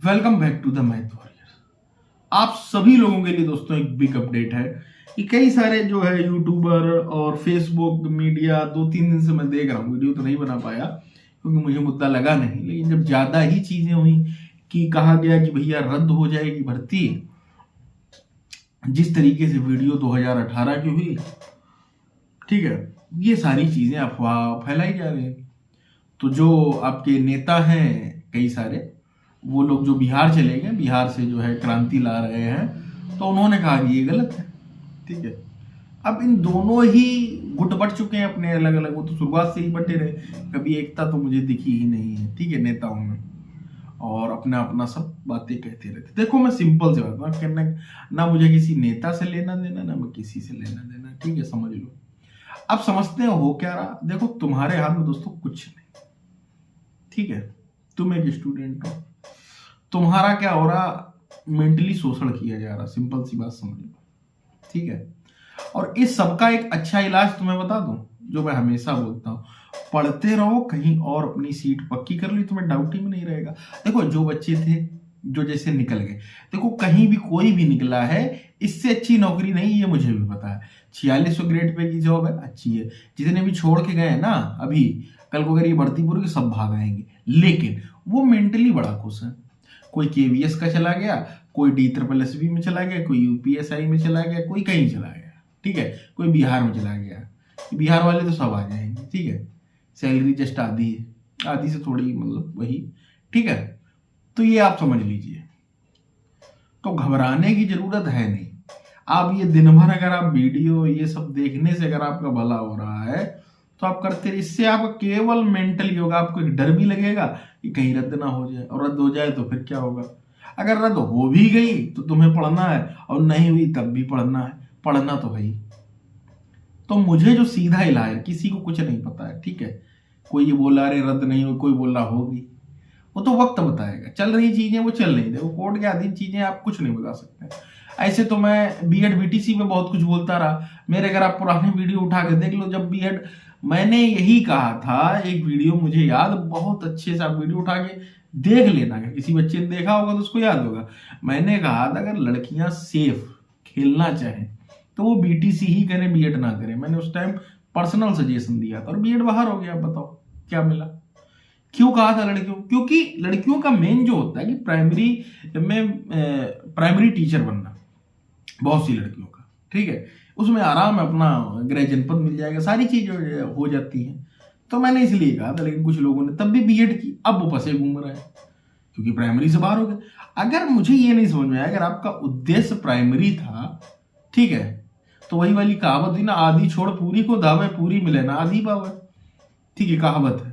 Welcome back to the Math Warrior. आप सभी लोगों के लिए दोस्तों एक बिग अपडेट है कि कई सारे जो है यूट्यूबर और फेसबुक मीडिया 2-3 दिन से मैं देख रहा हूँ, वीडियो तो नहीं बना पाया क्योंकि मुझे मुद्दा लगा नहीं, लेकिन जब ज्यादा ही चीजें हुई कि कहा गया कि भैया रद्द हो जाएगी भर्ती, जिस तरीके से वीडियो 2018 की हुई, ठीक है, ये सारी चीजें अफवाह फैलाई जा रही है। तो जो आपके नेता हैं कई सारे, वो लोग जो बिहार चले गए, बिहार से जो है क्रांति ला रहे हैं, तो उन्होंने कहा कि ये गलत है। ठीक है, अब इन दोनों ही गुट बट चुके हैं अपने अलग अलग, वो तो शुरुआत से ही बटे रहे, कभी एकता तो मुझे दिखी ही नहीं है। ठीक है, नेताओं में, और अपना अपना सब बातें कहते रहते। देखो मैं सिंपल से बात कहना, ना मुझे किसी नेता से लेना देना, ना मैं किसी से लेना देना। ठीक है, समझ लो। अब समझते हो क्या रहा, देखो तुम्हारे हाथ में दोस्तों कुछ नहीं। ठीक है, तुम एक स्टूडेंट हो, तुम्हारा क्या हो रहा, मेंटली शोषण किया जा रहा, सिंपल सी बात समझ लो। ठीक है, और इस सबका एक अच्छा इलाज तुम्हें बता दूं, जो मैं हमेशा बोलता हूं, पढ़ते रहो, कहीं और अपनी सीट पक्की कर ली, तुम्हें डाउट ही में नहीं रहेगा। देखो जो बच्चे थे जो जैसे निकल गए, देखो कहीं भी कोई भी निकला है, इससे अच्छी नौकरी नहीं, ये मुझे भी पता है। 4600 ग्रेड पे की जॉब है, अच्छी है। जितने भी छोड़ के गए ना अभी, कल को अगर ये भर्ती पूरी सब भाग आएंगे, लेकिन वो मेंटली बड़ा खुश है। कोई केवीएस का चला गया, कोई DSSB में चला गया, कोई यूपीएसआई में चला गया, कोई कहीं चला गया। ठीक है, कोई बिहार में चला गया। बिहार वाले तो सब आ जाएंगे। ठीक है, सैलरी जस्ट आधी है, आधी से थोड़ी मतलब वही। ठीक है, तो ये आप समझ लीजिए, तो घबराने की जरूरत है नहीं। आप ये दिन भर अगर आप वीडियो ये सब देखने से अगर आपका भला हो रहा है तो आप करते रहिए। इससे आपका केवल मेंटली होगा, आपको एक डर भी लगेगा कि कहीं रद्द ना हो जाए, और रद्द हो जाए तो फिर क्या होगा। अगर रद्द हो भी गई तो तुम्हें पढ़ना है, और नहीं हुई तब भी पढ़ना है, पढ़ना तो है ही। तो मुझे जो सीधा इलाज है, किसी को कुछ नहीं पता है। ठीक है, कोई ये बोला अरे रद्द नहीं हो, कोई बोला होगी, वो तो वक्त बताएगा। चल रही चीजें वो चल रही, देखो कोर्ट के अधीन चीजें आप कुछ नहीं बता सकते। ऐसे तो मैं बीएड बीटीसी में बहुत कुछ बोलता रहा, मेरे अगर आप पुराने वीडियो उठा के देख लो, जब बीएड मैंने यही कहा था, एक वीडियो मुझे याद, बहुत अच्छे से आप वीडियो उठा के देख लेना, किसी बच्चे ने देखा होगा तो उसको याद होगा। मैंने कहा था अगर लड़कियां सेफ खेलना चाहें तो वो बीटीसी ही करें, बीएड ना करें। मैंने उस टाइम पर्सनल सजेशन दिया था, और बीएड बाहर हो गया। बताओ क्या मिला, क्यों कहा था लड़कियों, क्योंकि लड़कियों का मेन जो होता है कि प्राइमरी टीचर बनना, बहुत सी लड़कियों का। ठीक है, उसमें आराम है, अपना गृह जनपद मिल जाएगा, सारी चीज हो जाती है। तो मैंने इसलिए कहा था, लेकिन कुछ लोगों ने तब भी बीएड की, अब वो फंसे घूम रहे हैं क्योंकि प्राइमरी से बाहर हो गए। अगर मुझे ये नहीं समझ में आया, अगर आपका उद्देश्य प्राइमरी था, ठीक है, तो वही वाली कहावत थी ना, आधी छोड़ पूरी को धावे, पूरी मिले ना आधी पावे। ठीक है, कहावत है,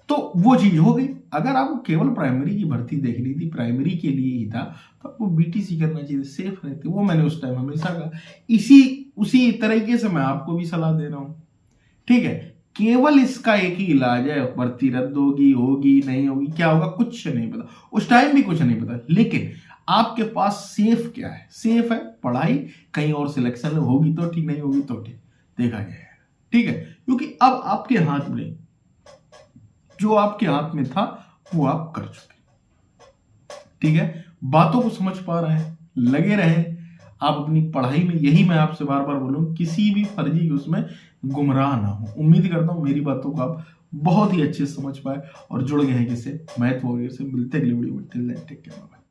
तो वो चीज हो गई। अगर आपको केवल प्राइमरी की भर्ती देखनी थी, प्राइमरी के लिए ही था, तो आपको बीटीसी करना चाहिए, सेफ रहते। वो मैंने उस टाइम हमेशा कहा, उसी तरीके से मैं आपको भी सलाह दे रहा हूं। ठीक है, केवल इसका एक ही इलाज है, भर्ती रद्द होगी नहीं होगी, क्या होगा कुछ नहीं पता, उस टाइम भी कुछ नहीं पता, लेकिन आपके पास सेफ क्या है, सेफ है पढ़ाई, कहीं और सिलेक्शन होगी तो ठीक, नहीं होगी तो ठीक, देखा जाएगा। ठीक है, क्योंकि अब आपके हाथ में, जो आपके हाथ में था वो आप कर चुके। ठीक है, बातों को समझ पा रहे हैं, लगे रहे आप अपनी पढ़ाई में। यही मैं आपसे बार बार बोलूं, किसी भी फर्जी के उसमें गुमराह ना हो। उम्मीद करता हूं मेरी बातों को आप बहुत ही अच्छे से समझ पाए और जुड़ गए हैं किसे, मैथ वॉरियर से। मिलते अगली वीडियो में, टिल देन टेक केयर।